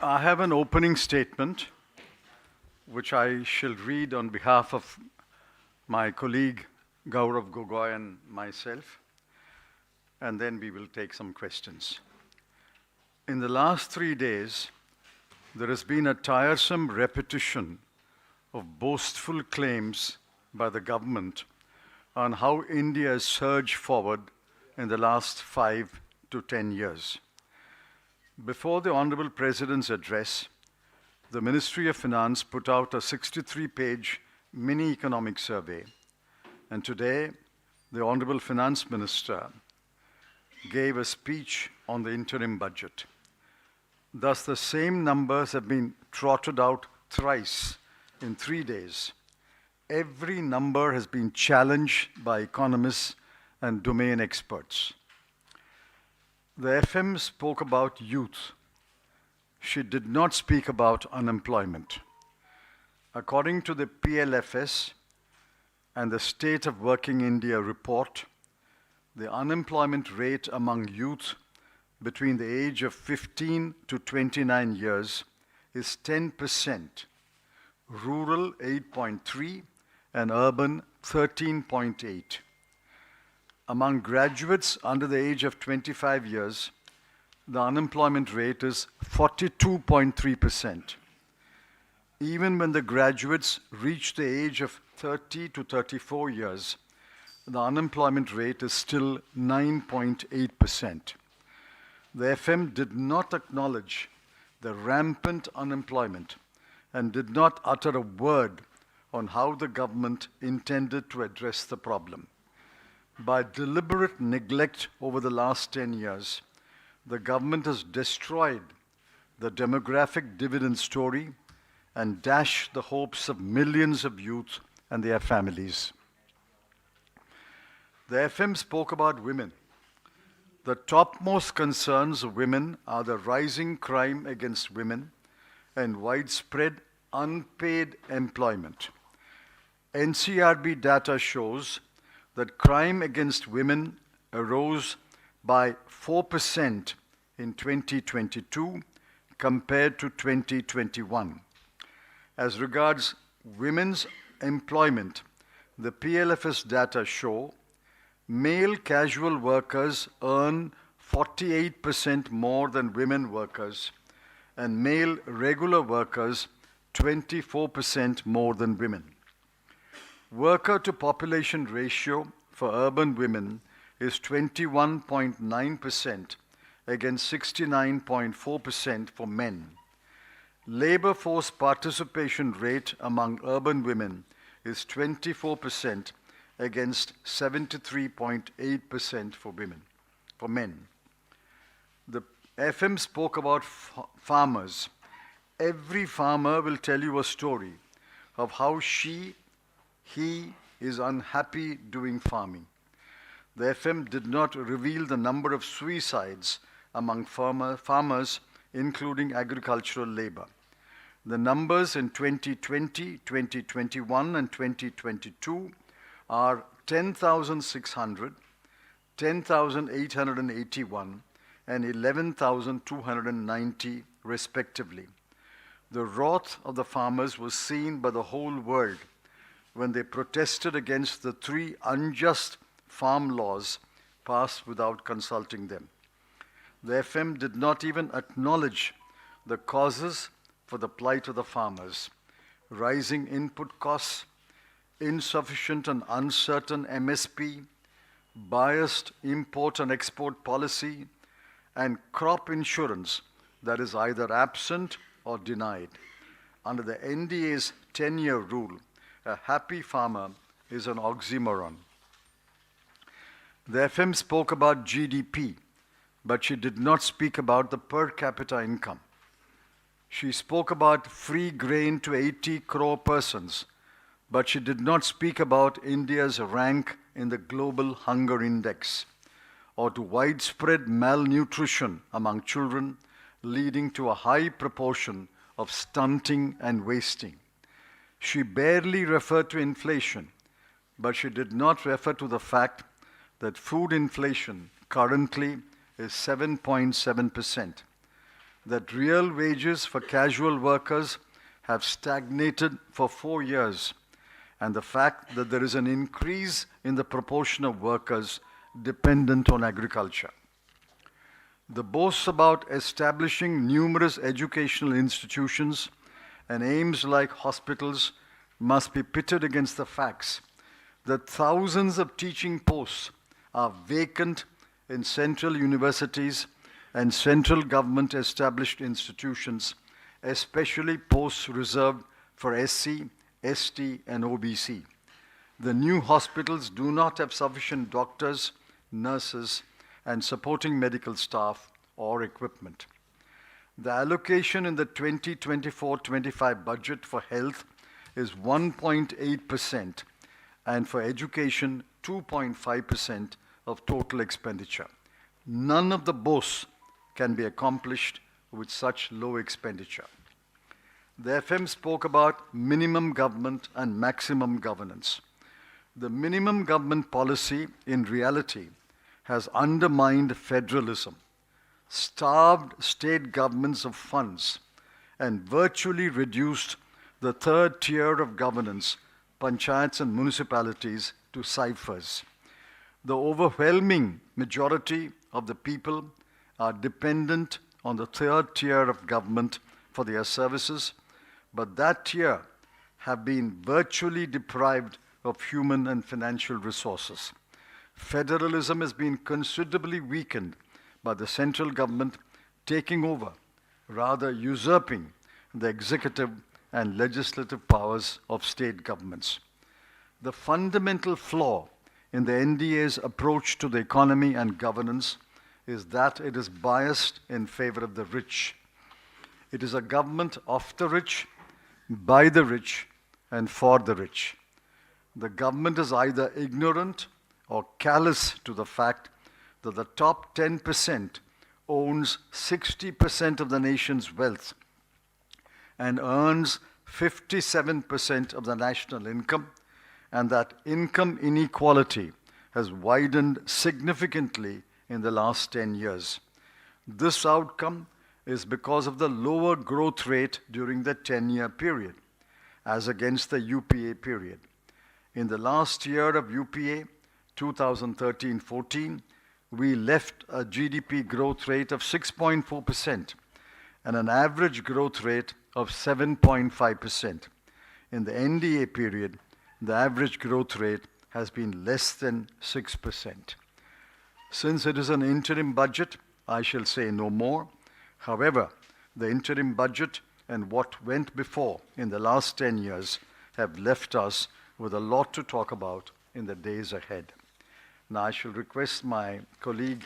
I have an opening statement which I shall read on behalf of my colleague Gaurav, Gogoi and myself, and then we will take some questions. In the last 3 days, there has been a tiresome repetition of boastful claims by the government on how India has surged forward in the last 5 to 10 years. Before the Honorable President's address, the Ministry of Finance put out a 63-page mini-economic survey, and today the Honorable Finance Minister gave a speech on the interim budget. Thus, the same numbers have been trotted out thrice in 3 days. Every number has been challenged by economists and domain experts. The FM spoke about youth. She did not speak about unemployment. According to the PLFS and the State of Working India report, the unemployment rate among youth between the age of 15 to 29 years is 10%, rural 8.3 and urban 13.8. Among graduates under the age of 25 years, the unemployment rate is 42.3%. Even when the graduates reach the age of 30 to 34 years, the unemployment rate is still 9.8%. The FM did not acknowledge the rampant unemployment and did not utter a word on how the government intended to address the problem. By deliberate neglect over the last 10 years, the government has destroyed the demographic dividend story and dashed the hopes of millions of youth and their families. The FM spoke about women. The topmost concerns of women are the rising crime against women and widespread unpaid employment. NCRB data shows that crime against women arose by 4% in 2022 compared to 2021. As regards women's employment, the PLFS data show male casual workers earn 48% more than women workers, and male regular workers 24% more than women. Worker-to-population ratio for urban women is 21.9% against 69.4% for men. Labor force participation rate among urban women is 24% against 73.8% for men. The FM spoke about farmers. Every farmer will tell you a story of how he is unhappy doing farming. The FM did not reveal the number of suicides among farmers, including agricultural labor. The numbers in 2020, 2021, and 2022 are 10,600, 10,881, and 11,290 respectively. The wrath of the farmers was seen by the whole world when they protested against the 3 unjust farm laws passed without consulting them. The FM did not even acknowledge the causes for the plight of the farmers: rising input costs, insufficient and uncertain MSP, biased import and export policy, and crop insurance that is either absent or denied. Under the NDA's 10-year rule, a happy farmer is an oxymoron. The FM spoke about GDP, but she did not speak about the per capita income. She spoke about free grain to 80 crore persons, but she did not speak about India's rank in the Global Hunger Index, or to widespread malnutrition among children, leading to a high proportion of stunting and wasting. She barely referred to inflation, but she did not refer to the fact that food inflation currently is 7.7%. that real wages for casual workers have stagnated for 4 years, and the fact that there is an increase in the proportion of workers dependent on agriculture. The boasts about establishing numerous educational institutions and aims like hospitals must be pitted against the facts that thousands of teaching posts are vacant in central universities and central government established institutions, especially posts reserved for SC, ST, and OBC. The new hospitals do not have sufficient doctors, nurses, and supporting medical staff or equipment. The allocation in the 2024-25 budget for health is 1.8% and for education 2.5% of total expenditure. None of the boasts can be accomplished with such low expenditure. The FM spoke about minimum government and maximum governance. The minimum government policy, in reality, has undermined federalism, starved state governments of funds, and virtually reduced the third tier of governance, panchayats and municipalities, to ciphers. The overwhelming majority of the people are dependent on the third tier of government for their services, but that tier have been virtually deprived of human and financial resources. Federalism has been considerably weakened by the central government taking over, rather usurping, the executive and legislative powers of state governments. The fundamental flaw in the NDA's approach to the economy and governance is that it is biased in favor of the rich. It is a government of the rich, by the rich, and for the rich. The government is either ignorant or callous to the fact that the top 10% owns 60% of the nation's wealth and earns 57% of the national income, and that income inequality has widened significantly in the last 10 years. This outcome is because of the lower growth rate during the 10-year period, as against the UPA period. In the last year of UPA, 2013-14, we left a GDP growth rate of 6.4% and an average growth rate of 7.5%. In the NDA period, the average growth rate has been less than 6%. Since it is an interim budget, I shall say no more. However, the interim budget and what went before in the last 10 years have left us with a lot to talk about in the days ahead. Now I shall request my colleague,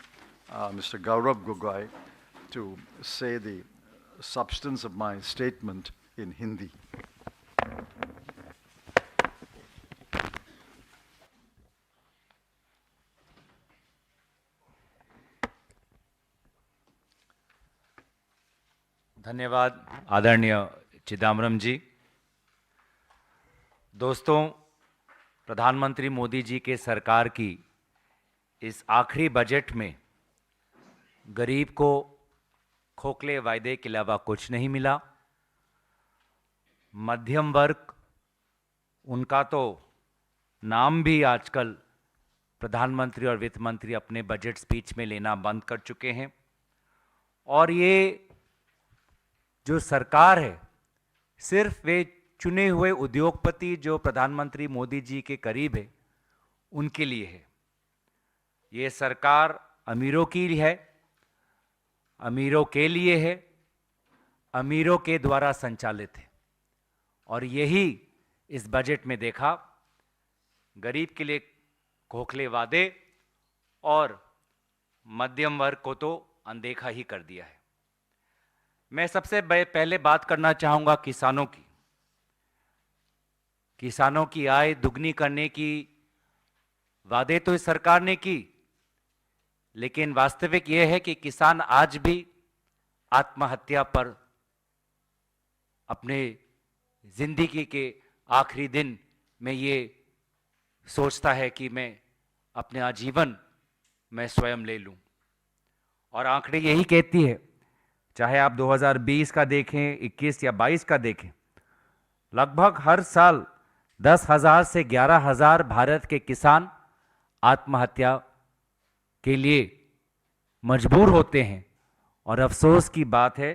Mr. Gaurav Gogoi, to say the substance of my statement in Hindi. धन्यवाद आदरणीय चिदम्बरम जी। दोस्तों, प्रधानमंत्री मोदी जी के सरकार की इस आखिरी budget में गरीब को खोखले वायदे के अलावा कुछ नहीं मिला। मध्यम वर्ग, उनका तो नाम भी आजकल प्रधानमंत्री और वित्त मंत्री अपने बजट स्पीच में लेना बंद कर चुके हैं। और ये जो सरकार है, सिर्फ वे चुने हुए उद्योगपति जो प्रधानमंत्री मोदी जी के करीब है, उनके लिए है। ये सरकार अमीरों की है, अमीरों के लिए है, अमीरों के द्वारा संचालित है। और यही इस बजट में देखा, गरीब के लिए खोखले वादे और मध्यम वर्ग को तो अनदेखा ही कर दिया है। मैं सबसे पहले बात करना चाहूँगा किसानों की। किसानों की आय दुगनी करने की वादे तो इस सरकार ने की, लेकिन वास्तविक यह है कि किसान आज भी आत्महत्या पर अपने जिंदगी के आखिरी दिन में ये सोचता है कि मैं अपने आजीवन मैं स्वयं ले लूं। और आंकड़े यही कहती है चाहे आप 2020 का देखें, 21 या 22 का देखें, लगभग हर साल 10,000 से 11,000 भारत के किसान आत्महत्या के लिए मजबूर होते हैं। और अफसोस की बात है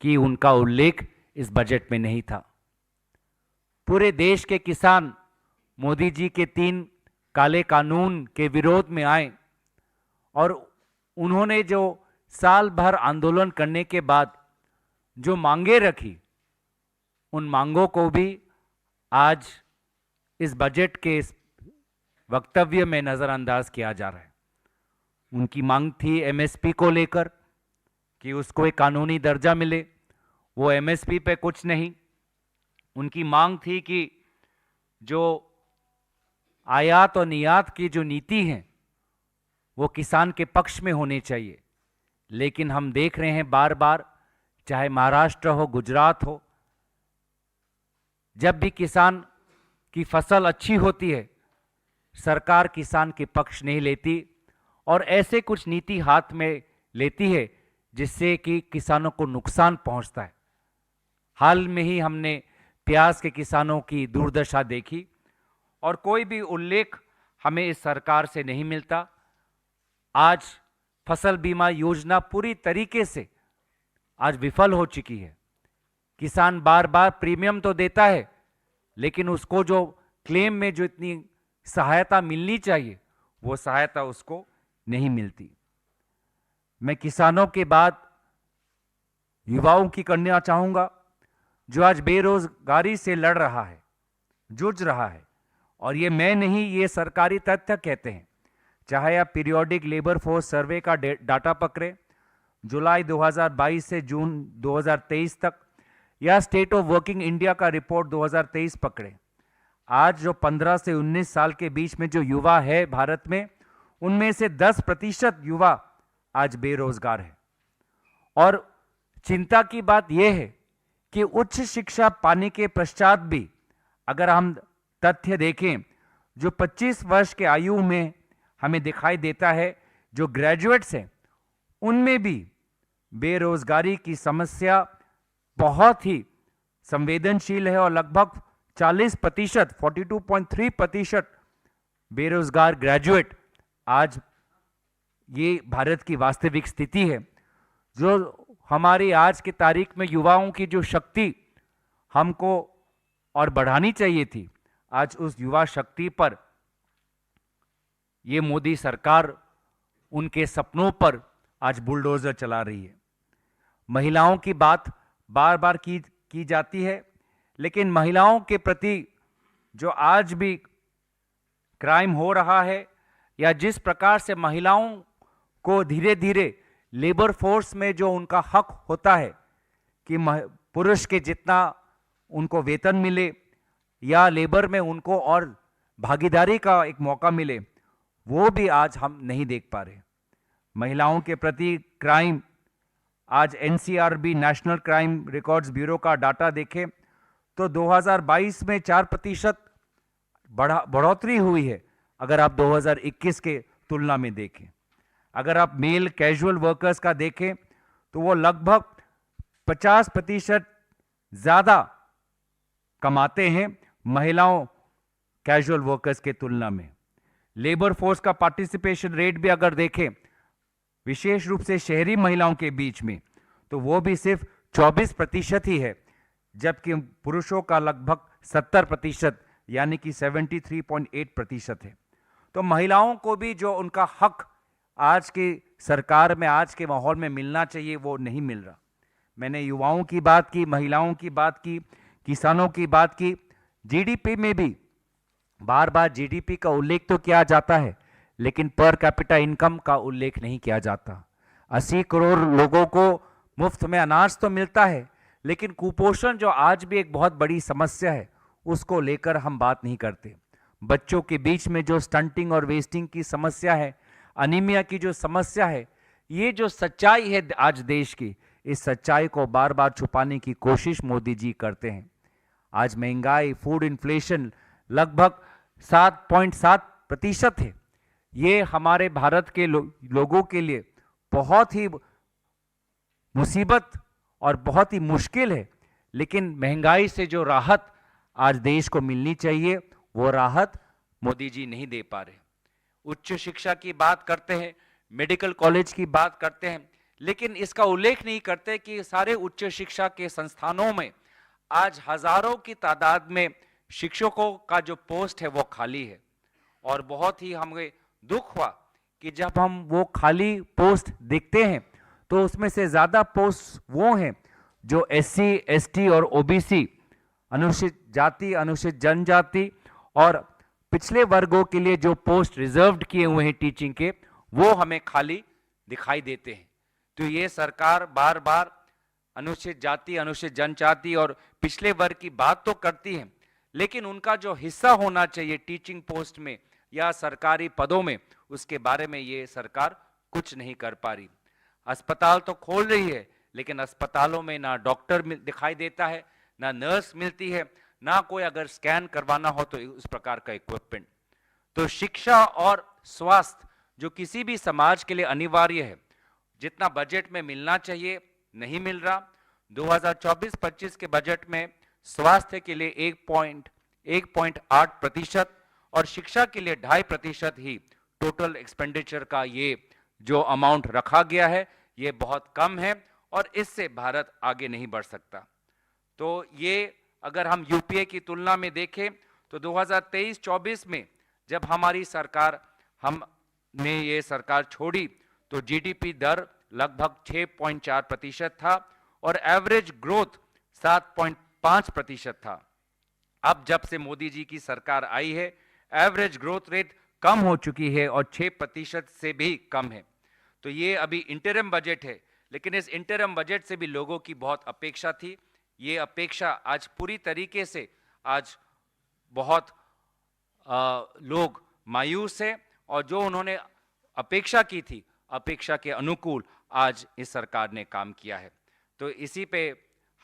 कि उनका उल्लेख इस बजट में नहीं था। पूरे देश के किसान मोदी जी के 3 काले कानून के विरोध में आए और उन्होंने जो साल भर आंदोलन करने के बाद जो मांगे रखी, उन मांगों को भी आज इस बजट के वक्तव्य में नजरअंदाज किया जा रहा है। उनकी मांग थी एमएसपी को लेकर कि उसको एक कानूनी दर्जा मिले, वो एमएसपी पे कुछ नहीं। उनकी मांग थी कि जो आयात और निर्यात की जो नीति है वो किसान के पक्ष में होनी चाहिए, लेकिन हम देख रहे हैं बार बार, चाहे महाराष्ट्र हो, गुजरात हो, जब भी किसान की फसल अच्छी होती है सरकार किसान के पक्ष नहीं लेती और ऐसे कुछ नीति हाथ में लेती है जिससे कि किसानों को नुकसान पहुंचता है। हाल में ही हमने प्याज के किसानों की दुर्दशा देखी और कोई भी उल्लेख हमें इस सरकार से नहीं मिलता। आज फसल बीमा योजना पूरी तरीके से आज विफल हो चुकी है। किसान बार बार प्रीमियम तो देता है, लेकिन उसको जो क्लेम में जो इतनी सहायता मिलनी चाहिए वो सहायता उसको नहीं मिलती। मैं किसानों के बाद युवाओं की करना चाहूंगा, जो आज बेरोजगारी से लड़ रहा है, जूझ रहा है। और ये मैं नहीं, ये सरकारी तथ्य कहते हैं। चाहे आप पीरियोडिक लेबर फोर्स सर्वे का डाटा पकड़े जुलाई 2022 से जून 2023 तक, या स्टेट ऑफ वर्किंग इंडिया का रिपोर्ट 2023 पकड़े, आज जो 15 से 19 साल के बीच में जो युवा है भारत में, उनमें से 10% युवा आज बेरोजगार है। और चिंता की बात यह है कि उच्च शिक्षा पाने के पश्चात भी अगर हम तथ्य देखें, जो 25 वर्ष के आयु में हमें दिखाई देता है, जो ग्रेजुएट्स हैं उनमें भी बेरोजगारी की समस्या बहुत ही संवेदनशील है और लगभग 40%, 42.3% बेरोजगार ग्रेजुएट आज ये भारत की वास्तविक स्थिति है। जो हमारी आज की तारीख में युवाओं की जो शक्ति हमको और बढ़ानी चाहिए थी, आज उस युवा शक्ति पर ये मोदी सरकार उनके सपनों पर आज बुलडोजर चला रही है। महिलाओं की बात बार बार की जाती है, लेकिन महिलाओं के प्रति जो आज भी क्राइम हो रहा है या जिस प्रकार से महिलाओं को धीरे धीरे लेबर फोर्स में जो उनका हक होता है कि पुरुष के जितना उनको वेतन मिले या लेबर में उनको और भागीदारी का एक मौका मिले, वो भी आज हम नहीं देख पा रहे। महिलाओं के प्रति क्राइम, आज NCRB national crime records bureau का डाटा देखें तो 2022 में 4% बढ़ोतरी हुई है अगर आप 2021 के तुलना में देखें। अगर आप मेल कैजुअल वर्कर्स का देखें तो वो लगभग 50% ज़्यादा कमाते हैं महिलाओं कैजुअल वर्कर्स के तुलना में। लेबर फोर्स का पार्टिसिपेशन रेट भी अगर देखें विशेष रूप से शहरी महिलाओं के बीच में, तो वो भी सिर्फ 24% ही है, जबकि पुरुषों का लगभग 70% यानी कि 73.8% है। तो महिलाओं को भी जो उनका हक आज की सरकार में, आज के माहौल में मिलना चाहिए, वो नहीं मिल रहा। मैंने युवाओं की बात की, महिलाओं की बात की, किसानों की बात की। जीडीपी में भी बार बार जीडीपी का उल्लेख तो किया जाता है, लेकिन पर कैपिटा इनकम का उल्लेख नहीं किया जाता। 80 करोड़ लोगों को मुफ्त में अनाज तो मिलता है, लेकिन कुपोषण जो आज भी एक बहुत बड़ी समस्या है, उसको लेकर हम बात नहीं करते। बच्चों के बीच में जो स्टंटिंग और वेस्टिंग की समस्या है, अनीमिया की जो समस्या है, ये जो सच्चाई है आज देश की, इस सच्चाई को बार बार छुपाने की कोशिश मोदी जी करते हैं। आज महंगाई, फूड इन्फ्लेशन लगभग 7.7% है। ये हमारे भारत के लोगों के लिए बहुत ही मुसीबत और बहुत ही मुश्किल है, लेकिन महंगाई से जो राहत आज देश को मिलनी चाहिए वो राहत मोदी जी नहीं दे पा रहे। उच्च शिक्षा की बात करते हैं, मेडिकल कॉलेज की बात करते हैं, लेकिन इसका उल्लेख नहीं करते कि सारे उच्च शिक्षा के संस्थानों में आज हजारों की तादाद में शिक्षकों का जो पोस्ट है वो खाली है। और बहुत ही हमें दुख हुआ कि जब हम वो खाली पोस्ट देखते हैं तो उसमें से ज्यादा पोस्ट वो हैं जो एससी, एसटी और ओबीसी, अनुसूचित जाति, अनुसूचित जनजाति और पिछले वर्गों के लिए जो पोस्ट रिजर्व्ड किए हुए हैं टीचिंग के, वो हमें खाली दिखाई देते हैं। तो ये सरकार बार बार अनुसूचित जाति, अनुसूचित जनजाति और पिछले वर्ग की बात तो करती है, लेकिन उनका जो हिस्सा होना चाहिए टीचिंग पोस्ट में या सरकारी पदों में, उसके बारे में ये सरकार कुछ नहीं कर पा रही। अस्पताल तो खोल रही है, लेकिन अस्पतालों में ना डॉक्टर दिखाई देता है, ना नर्स मिलती है, ना कोई अगर स्कैन करवाना हो तो उस प्रकार का इक्विपमेंट। तो शिक्षा और स्वास्थ्य जो किसी भी समाज के लिए अनिवार्य है, जितना बजट में मिलना चाहिए नहीं मिल रहा। 2024-25 के बजट में स्वास्थ्य के लिए 1.8% और शिक्षा के लिए 2.5% ही टोटल एक्सपेंडिचर का ये जो अमाउंट रखा गया है, ये बहुत कम है और इससे भारत आगे नहीं बढ़ सकता। तो ये अगर हम यूपीए की तुलना में देखें तो 2023-24 में जब हमारी सरकार, हमने ये सरकार छोड़ी तो जीडीपी दर लगभग 6.4% था और एवरेज ग्रोथ 7.5% था। अब जब से मोदी जी की सरकार आई है, एवरेज ग्रोथ रेट कम हो चुकी है और 6% से भी कम है। तो ये अभी इंटरिम बजट है, लेकिन इस इंटरिम बजट से भी लोगों की बहुत अपेक्षा थी। ये अपेक्षा आज पूरी तरीके से आज बहुत लोग मायूस है और जो उन्होंने अपेक्षा की थी, अपेक्षा के अनुकूल आज इस सरकार ने काम किया है। तो इसी पे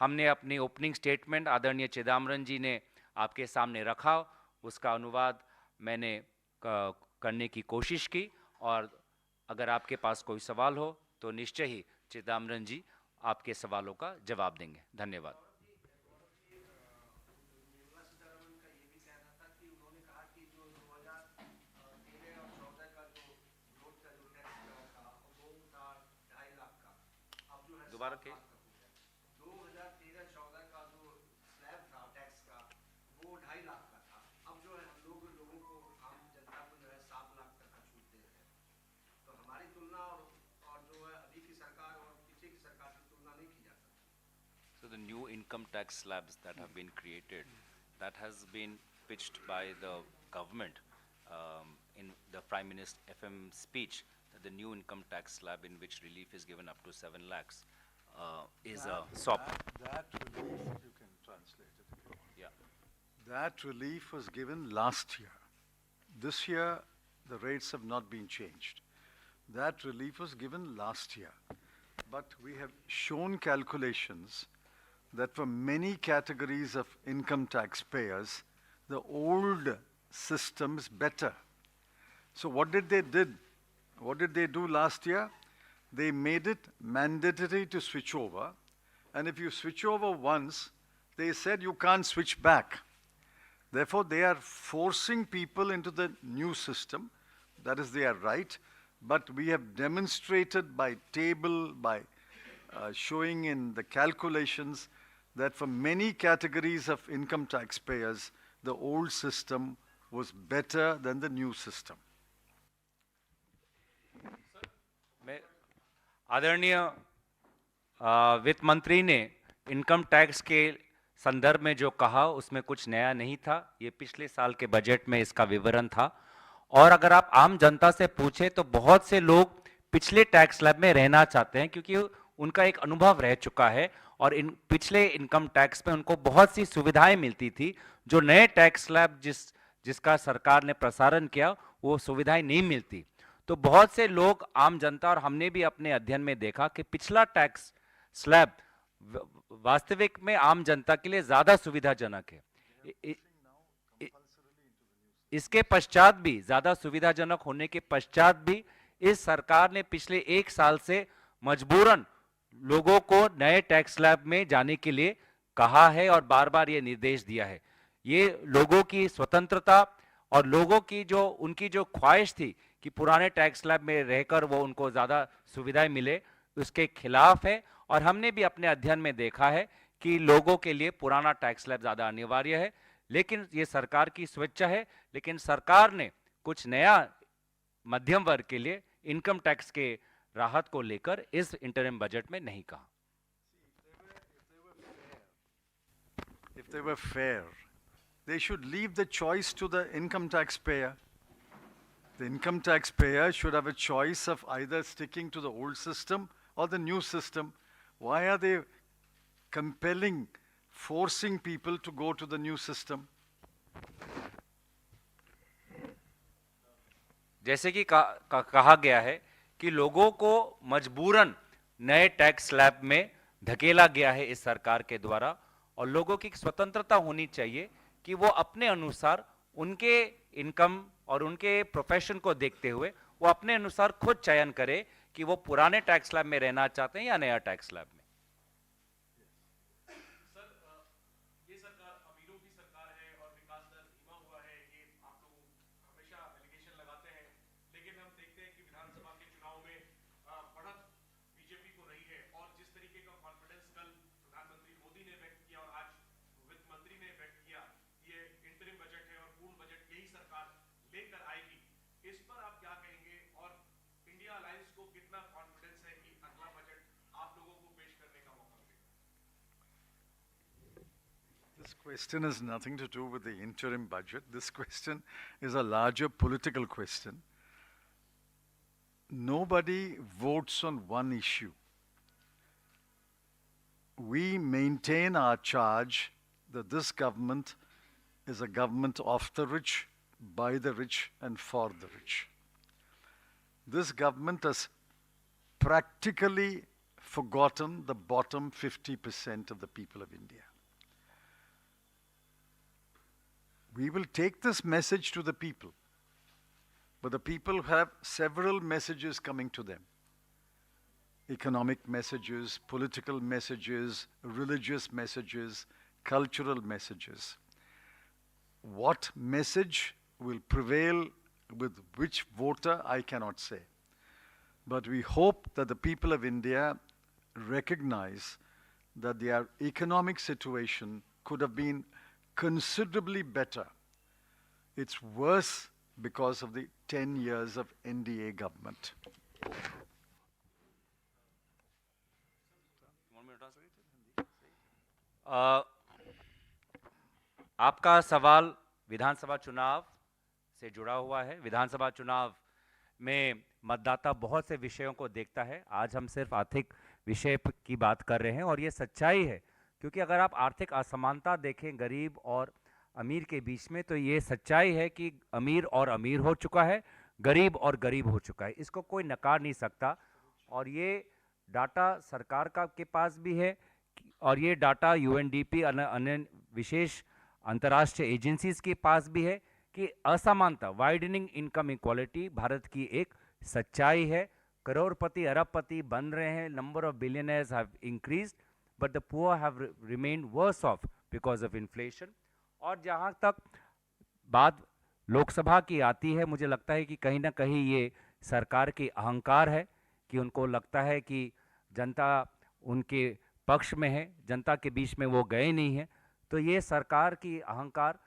हमने अपनी ओपनिंग स्टेटमेंट आदरणीय चिदम्बरम जी ने आपके सामने रखा, उसका अनुवाद मैंने करने की कोशिश की और अगर आपके पास कोई सवाल हो तो निश्चय ही चिदम्बरम जी आपके सवालों का जवाब देंगे। धन्यवाद। दोबारा के 2013-14 का जो स्लैब था टैक्स का, वो 2.5 लाख का था। अब जो है हम लोगों को, आम जनता को जो है 7 लाख तक का छूट दे रहे हैं। तो हमारी तुलना और जो है अभी की सरकार और पीछे की सरकार की तुलना नहीं की जा सकती। So the new income tax slabs that have been created, that has been pitched by the government in the Prime Minister FM speech, that the new income tax slab in which relief is given up to 7 lakhs is a SOP. That relief, you can translate it. Yeah. That relief was given last year. This year, the rates have not been changed. That relief was given last year. But we have shown calculations that for many categories of income tax payers, the old system is better. So what did they do last year? They made it mandatory to switch over. And if you switch over once, they said you can't switch back. Therefore, they are forcing people into the new system. That is their right. But we have demonstrated by table, by showing in the calculations that for many categories of income taxpayers, the old system was better than the new system. आदरणीय वित्त मंत्री ने income tax के संदर्भ में जो कहा उसमें कुछ नया नहीं था। ये पिछले साल के बजट में इसका विवरण था। और अगर आप आम जनता से पूछे तो बहुत से लोग पिछले टैक्स स्लैब में रहना चाहते हैं क्योंकि उनका एक अनुभव रह चुका है और इन पिछले इनकम टैक्स में उनको बहुत सी सुविधाएं मिलती थी। जो नए टैक्स स्लैब जिसका सरकार ने प्रसारण किया वो सुविधाएं नहीं मिलती। तो बहुत से लोग, आम जनता और हमने भी अपने अध्ययन में देखा कि पिछला टैक्स स्लैब वास्तविक में आम जनता के लिए ज्यादा सुविधाजनक है। इसके पश्चात भी, ज्यादा सुविधाजनक होने के पश्चात भी, इस सरकार ने पिछले 1 साल से मजबूरन लोगों को नए टैक्स स्लैब में जाने के लिए कहा है और बार बार ये निर्देश दिया है। ये लोगों की स्वतंत्रता और लोगों की जो उनकी जो ख्वाहिश थी कि पुराने टैक्स स्लैब में रहकर वो उनको ज़्यादा सुविधाएं मिले, उसके खिलाफ है। और हमने भी अपने अध्ययन में देखा है कि लोगों के लिए पुराना टैक्स स्लैब ज़्यादा अनिवार्य है, लेकिन ये सरकार की स्वेच्छा है। लेकिन सरकार ने कुछ नया मध्यम वर्ग के लिए इनकम टैक्स के राहत को लेकर इस इंटरिम बजट में नहीं कहा। If they were fair, they should leave the choice to the income tax payer. The income tax payer should have a choice of either sticking to the old system or the new system. Why are they compelling, forcing people to go to the new system? जैसे कि कहा गया है कि लोगों को मजबूरन नए टैक्स स्लैब में धकेला गया है इस सरकार के द्वारा, और लोगों की स्वतंत्रता होनी चाहिए कि वो अपने अनुसार उनके इनकम और उनके प्रोफेशन को देखते हुए वो अपने अनुसार खुद चयन करे कि वो पुराने टैक्स स्लैब में रहना चाहते हैं या नया टैक्स स्लैब में। ये सरकार अमीरों की सरकार है और विकास दर धीमा हुआ है, ये आप लोग हमेशा एलिगेशन लगाते हैं, लेकिन हम देखते हैं कि विधानसभा के चुनाव में बढ़त बीजेपी को रही है। और जिस तरीके का कॉन्फिडेंस कल प्रधानमंत्री मोदी ने व्यक्त किया और आज वित्त मंत्री ने व्यक्त किया, ये इंटरिम बजट है और पूर्ण बजट यही सरकार लेकर आएगी, इस पर आप क्या कहेंगे? और इंडिया अलायंस को कितना कॉन्फिडेंस है कि अगला बजट आप लोगों को पेश करने का मौका मिलेगा? This question has nothing to do with the interim budget. This question is a larger political question. Nobody votes on one issue. We maintain our charge that this government is a government of the rich, by the rich, and for the rich. This government has practically forgotten the bottom 50% of the people of India. We will take this message to the people, but the people have several messages coming to them. Economic messages, political messages, religious messages, cultural messages. What message will prevail with which voter, I cannot say. But we hope that the people of India recognize that their economic situation could have been considerably better. It's worse because of the 10 years of NDA government. आपका सवाल विधानसभा चुनाव से जुड़ा हुआ है। विधानसभा चुनाव में मतदाता बहुत से विषयों को देखता है। आज हम सिर्फ आर्थिक विषय की बात कर रहे हैं और ये सच्चाई है, क्योंकि अगर आप आर्थिक असमानता देखें गरीब और अमीर के बीच में, तो ये सच्चाई है कि अमीर और अमीर हो चुका है, गरीब और गरीब हो चुका है। इसको कोई नकार नहीं सकता। और ये डाटा सरकार का के पास भी है और ये डाटा यूएनडीपी अन्य विशेष अंतर्राष्ट्रीय एजेंसीज के पास भी है कि असमानता, वाइडनिंग इनकम इक्वालिटी भारत की एक सच्चाई है। करोड़पति अरबपति बन रहे हैं, number of billionaires have increased, but the poor have remained worse off because of inflation. और जहाँ तक बात लोकसभा की आती है, मुझे लगता है कि कहीं ना कहीं ये सरकार की अहंकार है कि उनको लगता है कि जनता उनके पक्ष में है, जनता के बीच में वो गए नहीं हैं। तो ये सरकार की अहंकार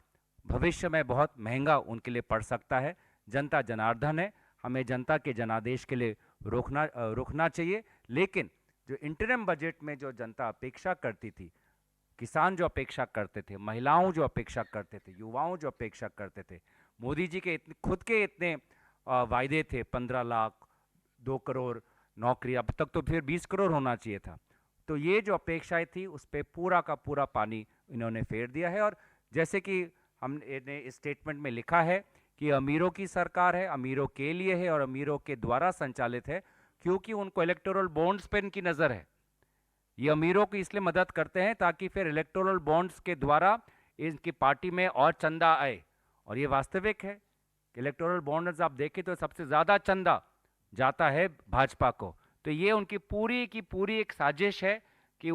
भविष्य में बहुत महंगा उनके लिए पड़ सकता है। जनता जनार्दन है, हमें जनता के जनादेश के लिए रुकना चाहिए। लेकिन जो इंटरिम बजट में जो जनता अपेक्षा करती थी, किसान जो अपेक्षा करते थे, महिलाओं जो अपेक्षा करते थे, युवाओं जो अपेक्षा करते थे, मोदी जी के खुद के इतने वायदे थे, 15 लाख 2 करोड़ नौकरी, अब तक तो फिर 20 करोड़ होना चाहिए था। तो ये जो अपेक्षाएं थी उस पर पूरा का पूरा पानी इन्होंने फेर दिया है। और जैसे कि हमने इस स्टेटमेंट में लिखा है कि अमीरों की सरकार है, अमीरों के लिए है और अमीरों के द्वारा संचालित है, क्योंकि उनको इलेक्टोरल बॉन्ड्स पे इनकी नज़र है। ये अमीरों की इसलिए मदद करते हैं ताकि फिर इलेक्टोरल बॉन्ड्स के द्वारा इनकी पार्टी में और चंदा आए। और ये वास्तविक है कि इलेक्टोरल बॉन्ड्स आप देखें तो सबसे ज़्यादा चंदा जाता है भाजपा को। तो ये उनकी पूरी की पूरी एक साजिश है कि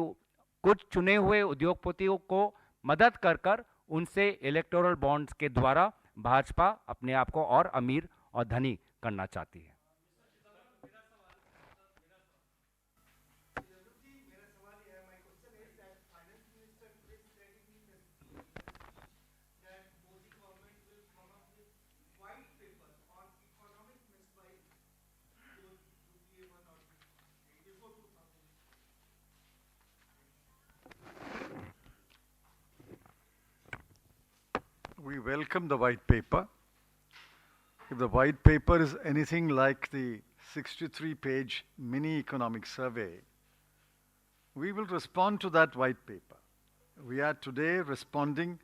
कुछ चुने हुए उद्योगपतियों को मदद कर कर उनसे इलेक्टोरल बॉन्ड्स के द्वारा भाजपा अपने आप को और अमीर और धनी करना चाहती है। We welcome the white paper. If the white paper is anything like the 63-page mini economic survey, we will respond to that white paper. We are today responding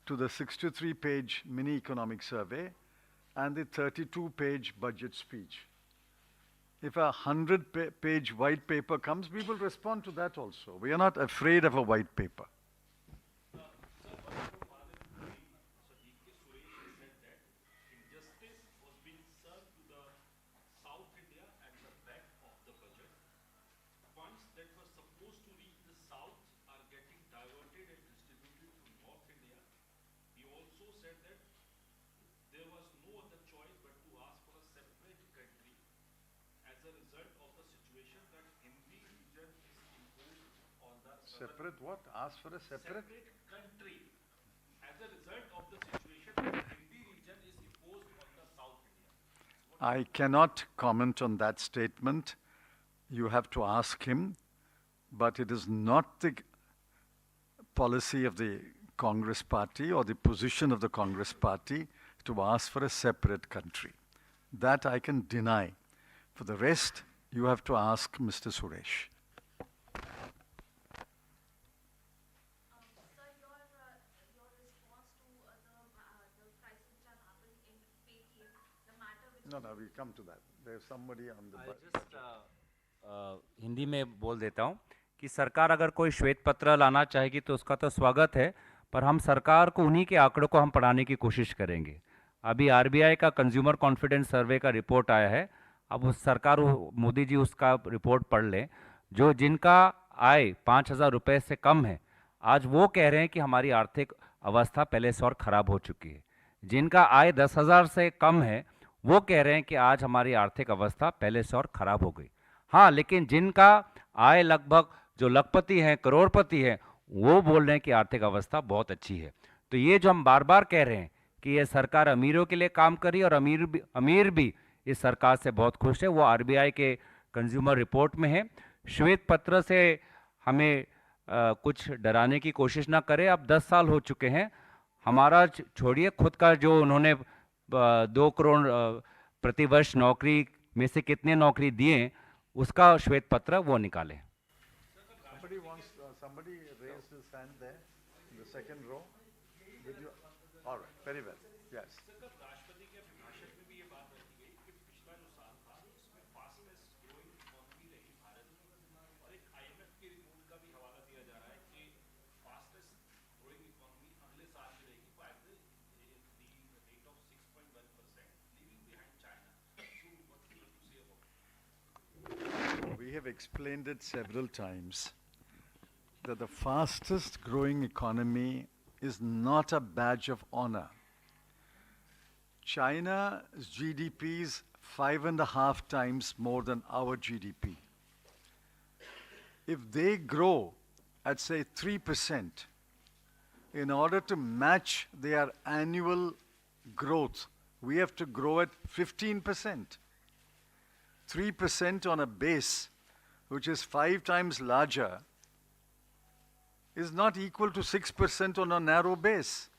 to the 63-page mini economic survey and the 32-page budget speech. If a 100-page white paper comes, we will respond to that also. We are not afraid of a white paper. Separate what? Ask for a separate country as a result of the situation that Hindi region is imposed on the South India. I cannot comment on that statement. You have to ask him, but it is not the policy of the Congress party or the position of the Congress party to ask for a separate country. That I can deny. For the rest, you have to ask Mr. Suresh. No, we come to that. There's somebody on the just Hindi में बोल देता हूँ कि सरकार अगर कोई श्वेत पत्र लाना चाहेगी तो उसका तो स्वागत है, पर हम सरकार को उन्हीं के आंकड़ों को हम पढ़ाने की कोशिश करेंगे। अभी आरबीआई का कंज्यूमर कॉन्फिडेंस सर्वे का रिपोर्ट आया है, अब उस सरकार मोदी जी उसका रिपोर्ट पढ़ लें। जो जिनका आय 5,000 रुपये से कम है, आज वो कह रहे हैं कि हमारी आर्थिक अवस्था पहले से और ख़राब हो चुकी है। जिनका आय 10,000 से कम है, वो कह रहे हैं कि आज हमारी आर्थिक अवस्था पहले से और ख़राब हो गई। हाँ, लेकिन जिनका आय लगभग जो लखपति हैं, करोड़पति हैं, वो बोल रहे हैं कि आर्थिक अवस्था बहुत अच्छी है। तो ये जो हम बार बार कह रहे हैं कि ये सरकार अमीरों के लिए काम कर रही है और अमीर भी इस सरकार से बहुत खुश है, वो आरबीआई के कंज्यूमर रिपोर्ट में है। श्वेत पत्र से हमें कुछ डराने की कोशिश ना करें। अब 10 साल हो चुके हैं, हमारा छोड़िए, खुद का जो उन्होंने 2 करोड़ प्रतिवर्ष नौकरी में से कितने नौकरी दिए, उसका श्वेत पत्र वो निकाले। Somebody raised his hand there in the second row. Did you? All right, very well. Yes. राष्ट्रपति के अभिभाषण में भी ये बात रखी गई कि पिछला जो साल था उसमें फास्टेस्ट ग्रोइंग इकोनॉमी रही भारत, और एक आईएमएफ की रिपोर्ट का भी हवाला दिया जा रहा है कि फास्टेस्ट ग्रोइंग इकोनॉमी अगले साल भी रहेगी by the rate of 6.1%, leaving behind China. So what do you have to say about it? We have explained it several times that the fastest growing economy is not a badge of honor. China's GDP is 5.5 times more than our GDP. If they grow at say 3%, in order to match their annual growth, we have to grow at 15%. 3% on a base which is 5 times larger is not equal to 6% on a narrow base.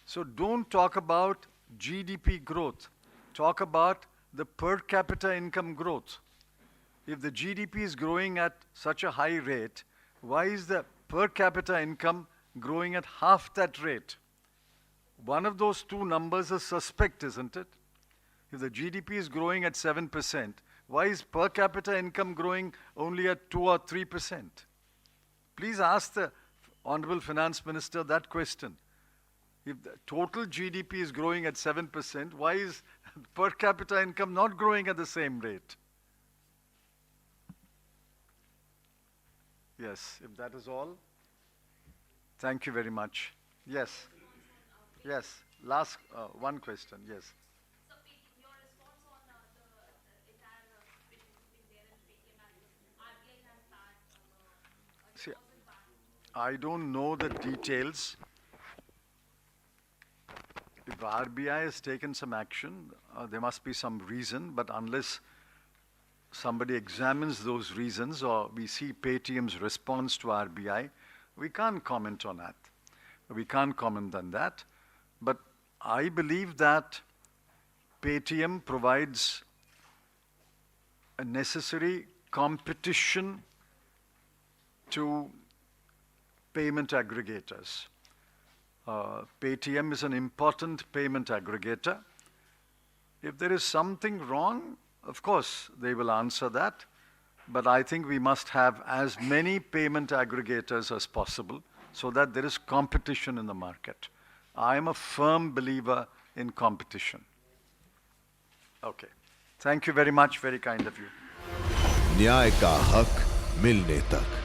So don't talk about GDP growth. Talk about the per capita income growth. If the GDP is growing at such a high rate, why is the per capita income growing at half that rate? One of those two numbers is suspect, isn't it? If the GDP is growing at 7%, why is per capita income growing only at 2 or 3%? Please ask the Honorable Finance Minister that question. If the total GDP is growing at 7%, why is per capita income not growing at the same rate? Yes, if that is all, thank you very much. Yes, yes, last one question, yes. So, your response on the entire bit between there and Paytm and RBI has that See, deposit ban. I don't know the details. If RBI has taken some action, there must be some reason, but unless somebody examines those reasons or we see Paytm's response to RBI, we can't comment on that. We can't comment on that. But I believe that Paytm provides a necessary competition to payment aggregators. Paytm is an important payment aggregator. If there is something wrong, of course, they will answer that. But I think we must have as many payment aggregators as possible so that there is competition in the market. I am a firm believer in competition. Okay. Thank you very much. Very kind of you. न्याय का हक मिलने तक।